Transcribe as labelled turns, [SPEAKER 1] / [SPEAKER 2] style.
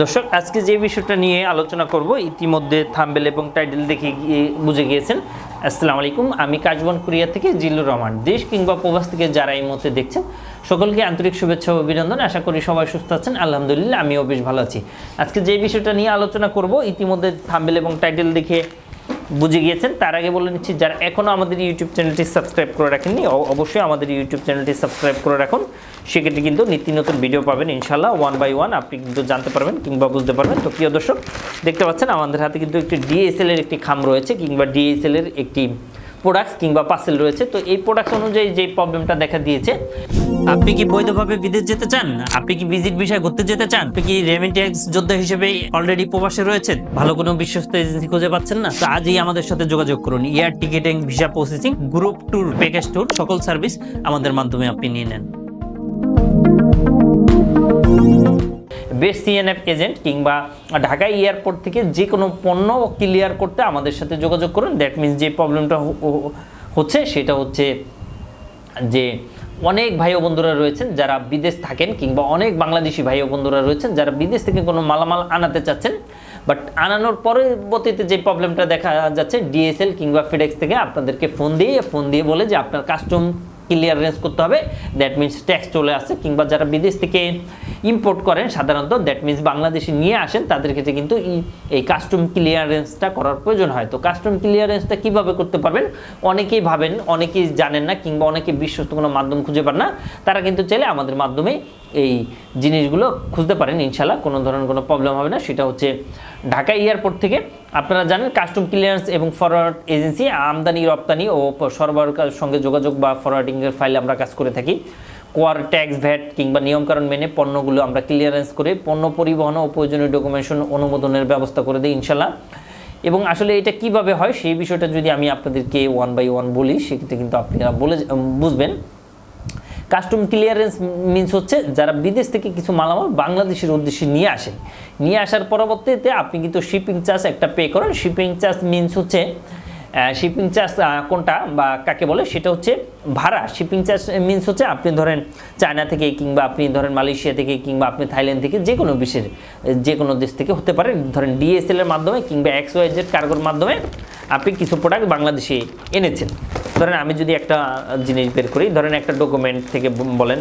[SPEAKER 1] দর্শক আজকে যে বিষয়টা নিয়ে আলোচনা করব ইতিমধ্যে থাম্বনেল এবং টাইটেল দেখে বুঝে গিয়েছেন। আসসালামু আলাইকুম, আমি কাশবন কোরিয়া থেকে জিল্লুর রহমান। দেশ কিংবা প্রবাস থেকে যারা এই মুহূর্তে দেখছেন সকলকে আন্তরিক শুভেচ্ছা ও অভিনন্দন। আশা করি সবাই সুস্থ আছেন। আলহামদুলিল্লাহ আমিও বেশ ভালো আছি। আজকে যে বিষয়টা নিয়ে আলোচনা করব ইতিমধ্যে থাম্বনেল এবং টাইটেল দেখে বুঝে গিয়েছেন। তার আগে বলে নিচ্ছি, যারা এখনও আমাদের ইউটিউব চ্যানেলটি সাবস্ক্রাইব করে রাখেননি অবশ্যই আমাদের ইউটিউব চ্যানেলটি সাবস্ক্রাইব করে রাখুন। সেক্ষেত্রে কিন্তু নিত্য নতুন ভিডিও পাবেন ইনশাল্লাহ, ওয়ান বাই ওয়ান আপনি কিন্তু জানতে পারবেন কিংবা বুঝতে পারবেন। তো প্রিয় দর্শক, দেখতে পাচ্ছেন আমাদের হাতে কিন্তু একটি ডিএসএল এর একটি খাম রয়েছে কিংবা ডিএসএল এর একটি প্রোডাক্টস কিংবা পার্সেল রয়েছে। তো এই প্রোডাক্টস অনুযায়ী যে প্রবলেমটা দেখা দিয়েছে, আপনি কি বৈধভাবে বিদেশ যেতে চান, আপনি কি ভিজিট ভিসা ঘুরতে যেতে চান, আপনি কি রেমিটেন্স যোদ্ধা হিসেবে অলরেডি প্রবাসে রয়েছেন, ভালো কোনো বিশ্বস্ত এজেন্সি খুঁজে পাচ্ছেন না, তো আজই আমাদের সাথে যোগাযোগ করুন। Air ticketing, visa processing, group tour, package tour সকল সার্ভিস আমাদের মাধ্যমে আপনি নিয়ে নেন। বেস্ট সিএনএফ এজেন্ট কিংবা ঢাকা এয়ারপোর্ট থেকে যে কোনো পণ্য ক্লিয়ার করতে আমাদের সাথে যোগাযোগ করুন। দ্যাট মিনস যে প্রবলেমটা হচ্ছে সেটা হচ্ছে যে অনেক ভাই ও বন্ধুরা রয়েছেন যারা বিদেশ থাকেন কিংবা অনেক বাংলাদেশি ভাই ও বন্ধুরা রয়েছেন যারা বিদেশ থেকে কোনো মালামাল আনাতে চাচ্ছেন, বাট আনানোর পরবর্তীতে যে প্রবলেমটা দেখা যাচ্ছে, ডিএসএল কিংবা ফেডেক্স থেকে আপনাদেরকে ফোন দিয়ে বলে যে আপনার কাস্টম ক্লিয়ারেন্স করতে হবে। দ্যাট মিনস ট্যাক্স চলে আসছে, কিংবা যারা বিদেশ থেকে ইম্পোর্ট করেন সাধারণত, দ্যাট মিনস বাংলাদেশে নিয়ে আসেন, তাদের ক্ষেত্রে কিন্তু এই কাস্টম ক্লিয়ারেন্সটা করার প্রয়োজন হয়। তো কাস্টম ক্লিয়ারেন্সটা কিভাবে করতে পারবেন অনেকেই ভাবেন, অনেকেই জানেন না, কিংবা অনেকে বিশ্বস্ত কোনো মাধ্যম খুঁজে পান না। তারা কিন্তু চাইলে আমাদের মাধ্যমে এই জিনিসগুলো খুঁজতে পারেন ইনশাল্লাহ, কোনো ধরনের কোনো প্রবলেম হবে না। সেটা হচ্ছে ঢাকা এয়ারপোর্ট থেকে আপনারা জানেন কাস্টম ক্লিয়ারেন্স এবং ফরওয়ার্ড এজেন্সি আমদানি রপ্তানি ও সরবরাহের সঙ্গে যোগাযোগ বা ফরওয়ার্ডিংয়ের ফাইলে আমরা কাজ করে থাকি। কোয়ার, ট্যাক্স, ভ্যাট কিংবা নিয়মকানুন মেনে পণ্যগুলো আমরা ক্লিয়ারেন্স করে পণ্য পরিবহন ও প্রয়োজনীয় ডকুমেন্টেশন অনুমোদনের ব্যবস্থা করে দিই ইনশাল্লাহ। এবং আসলে এটা কিভাবে হয় সেই বিষয়টা যদি আমি আপনাদেরকে ওয়ান বাই ওয়ান বলি, সেক্ষেত্রে কিন্তু আপনারা বুঝবেন। কাস্টম ক্লিয়ারেন্স মিনস হচ্ছে যারা বিদেশ থেকে কিছু মালামাল বাংলাদেশের উদ্দেশ্যে নিয়ে আসেন, নিয়ে আসার পরবর্তীতে আপনি কিন্তু শিপিং চার্জ একটা পে করেন। শিপিং চার্জ মিনস হচ্ছে শিপিং চার্জ কোনটা বা কাকে বলে, সেটা হচ্ছে ভাড়া। শিপিং চার্জ মিনস হচ্ছে আপনি ধরেন চায়না থেকে কিংবা আপনি ধরেন মালয়েশিয়া থেকে কিংবা আপনি থাইল্যান্ড থেকে যে কোনো যে কোনো দেশ থেকে হতে পারে, ধরেন ডিএসএল এর মাধ্যমে কিংবা XYZ কার্গোর মাধ্যমে আপনি কিছু প্রোডাক্ট বাংলাদেশে এনেছেন। ধরেন আমি যদি একটা জিনিস বের করি, ধরেন একটা ডকুমেন্ট থেকে বলেন